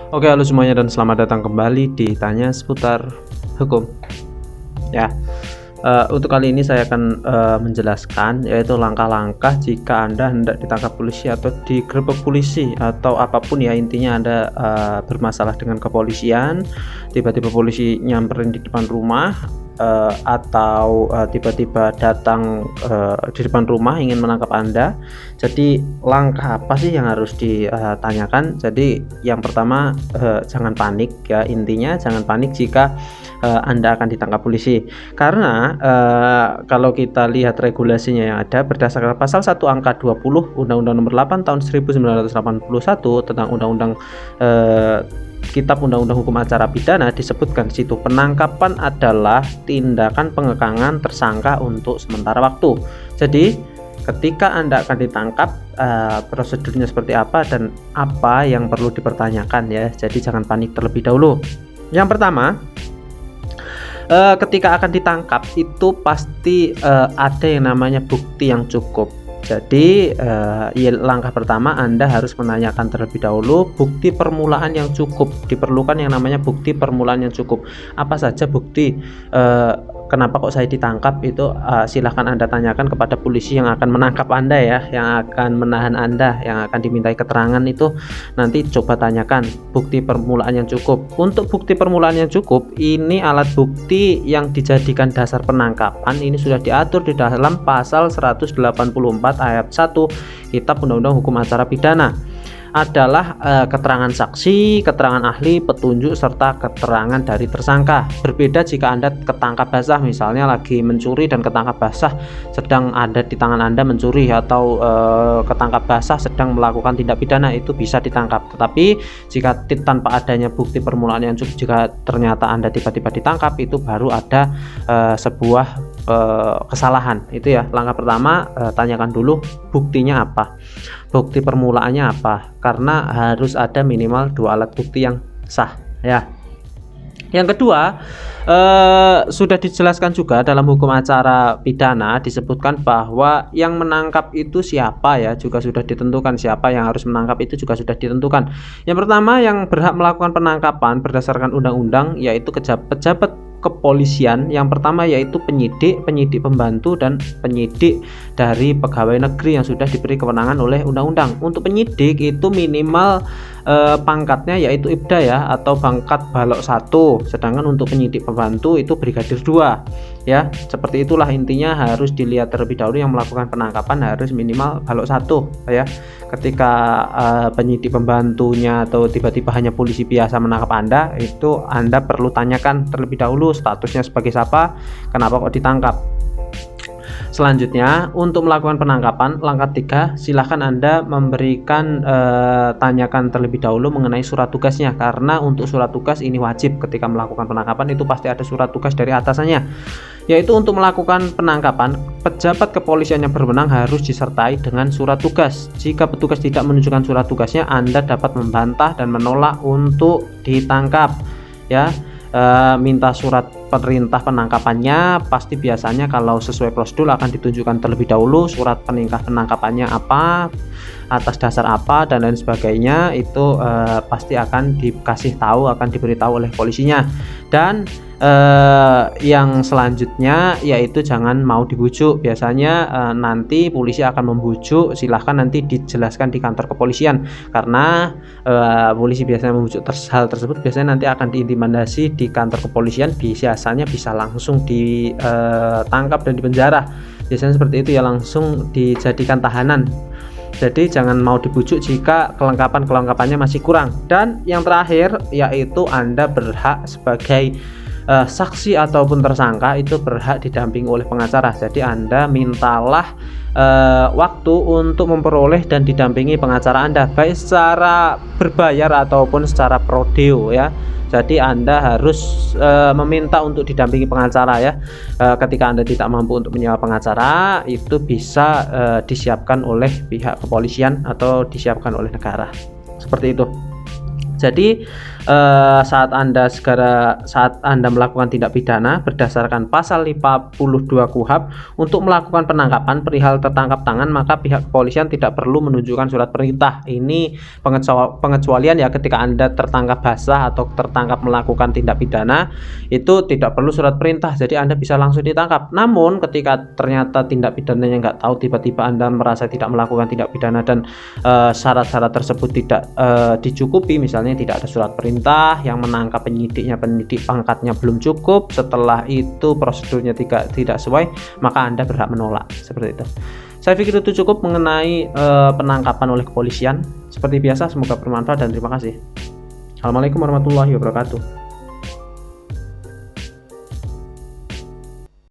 Oke, halo semuanya dan selamat datang kembali di Tanya Seputar Hukum. Ya, untuk kali ini saya akan menjelaskan yaitu langkah-langkah jika Anda hendak ditangkap polisi atau digerebek polisi atau apapun ya, intinya Anda bermasalah dengan kepolisian, tiba-tiba polisi nyamperin di depan rumah, atau tiba-tiba datang di depan rumah ingin menangkap Anda. Jadi langkah apa sih yang harus ditanyakan? Jadi yang pertama, jangan panik ya, intinya jangan panik jika Anda akan ditangkap polisi, karena kalau kita lihat regulasinya yang ada berdasarkan pasal 1 angka 20 Undang-Undang Nomor 8 tahun 1981 tentang Undang-Undang Kitab Undang-Undang Hukum Acara Pidana, disebutkan di situ penangkapan adalah tindakan pengekangan tersangka untuk sementara waktu. Jadi ketika Anda akan ditangkap, prosedurnya seperti apa dan apa yang perlu dipertanyakan ya. Jadi jangan panik terlebih dahulu. Yang pertama, ketika akan ditangkap itu pasti ada yang namanya bukti yang cukup. Jadi ya, langkah pertama Anda harus menanyakan terlebih dahulu bukti permulaan yang cukup. Diperlukan yang namanya bukti permulaan yang cukup. Apa saja bukti kenapa kok saya ditangkap itu silahkan Anda tanyakan kepada polisi yang akan menangkap Anda ya, yang akan menahan Anda, yang akan dimintai keterangan itu nanti coba tanyakan bukti permulaan yang cukup. Untuk bukti permulaan yang cukup ini alat bukti yang dijadikan dasar penangkapan ini sudah diatur di dalam pasal 184 ayat 1 Kitab Undang-Undang Hukum Acara Pidana, adalah keterangan saksi, keterangan ahli, petunjuk, serta keterangan dari tersangka. Berbeda jika Anda ketangkap basah, misalnya lagi mencuri dan ketangkap basah sedang ada di tangan Anda mencuri, atau ketangkap basah sedang melakukan tindak pidana, itu bisa ditangkap. Tetapi jika tanpa adanya bukti permulaan yang cukup, jika ternyata Anda tiba-tiba ditangkap, itu baru ada sebuah kesalahan. Itu ya, langkah pertama, tanyakan dulu buktinya apa, bukti permulaannya apa, karena harus ada minimal 2 alat bukti yang sah ya. Yang kedua, sudah dijelaskan juga dalam hukum acara pidana, disebutkan bahwa yang menangkap itu siapa ya, juga sudah ditentukan. Siapa yang harus menangkap itu juga sudah ditentukan. Yang pertama, yang berhak melakukan penangkapan berdasarkan undang-undang yaitu pejabat kepolisian. Yang pertama yaitu penyidik, penyidik pembantu, dan penyidik dari pegawai negeri yang sudah diberi kewenangan oleh undang-undang. Untuk penyidik itu minimal pangkatnya yaitu Ibda ya, atau pangkat balok 1, sedangkan untuk penyidik pembantu itu brigadir 2 ya. Seperti itulah intinya, harus dilihat terlebih dahulu yang melakukan penangkapan harus minimal balok 1 ya. Ketika penyidik pembantunya atau tiba-tiba hanya polisi biasa menangkap Anda, itu Anda perlu tanyakan terlebih dahulu statusnya sebagai siapa, kenapa kok ditangkap. Selanjutnya, untuk melakukan penangkapan, langkah 3, silahkan Anda memberikan tanyakan terlebih dahulu mengenai surat tugasnya, karena untuk surat tugas ini wajib. Ketika melakukan penangkapan itu pasti ada surat tugas dari atasannya, yaitu untuk melakukan penangkapan pejabat kepolisian yang berwenang harus disertai dengan surat tugas. Jika petugas tidak menunjukkan surat tugasnya, Anda dapat membantah dan menolak untuk ditangkap ya. Minta surat perintah penangkapannya, pasti biasanya kalau sesuai prosedur akan ditunjukkan terlebih dahulu surat perintah penangkapannya apa, atas dasar apa, dan lain sebagainya. Itu pasti akan dikasih tahu, akan diberitahu oleh polisinya. Dan yang selanjutnya yaitu jangan mau dibujuk. Biasanya nanti polisi akan membujuk, silahkan nanti dijelaskan di kantor kepolisian, karena polisi biasanya membujuk hal tersebut biasanya nanti akan diintimidasi di kantor kepolisian, biasanya bisa langsung ditangkap dan dipenjara. Biasanya seperti itu ya, langsung dijadikan tahanan. Jadi jangan mau dibujuk jika kelengkapannya masih kurang. Dan yang terakhir yaitu Anda berhak sebagai saksi ataupun tersangka itu berhak didampingi oleh pengacara. Jadi Anda mintalah waktu untuk memperoleh dan didampingi pengacara Anda, baik secara berbayar ataupun secara prodeo ya. Jadi Anda harus meminta untuk didampingi pengacara ya. Ketika Anda tidak mampu untuk menyewa pengacara, itu bisa disiapkan oleh pihak kepolisian atau disiapkan oleh negara. Seperti itu. Jadi saat Anda melakukan tindak pidana berdasarkan pasal 52 KUHP untuk melakukan penangkapan perihal tertangkap tangan, maka pihak kepolisian tidak perlu menunjukkan surat perintah. Ini pengecualian ya, ketika Anda tertangkap basah atau tertangkap melakukan tindak pidana itu tidak perlu surat perintah, jadi Anda bisa langsung ditangkap. Namun ketika ternyata tindak pidananya nggak tahu, tiba-tiba Anda merasa tidak melakukan tindak pidana dan syarat-syarat tersebut tidak dicukupi, misalnya tidak ada surat perintah, yang menangkap penyidik pangkatnya belum cukup, setelah itu prosedurnya tidak sesuai, maka Anda berhak menolak. Seperti itu. Saya pikir itu cukup mengenai penangkapan oleh kepolisian. Seperti biasa, semoga bermanfaat dan terima kasih. Assalamualaikum warahmatullahi wabarakatuh.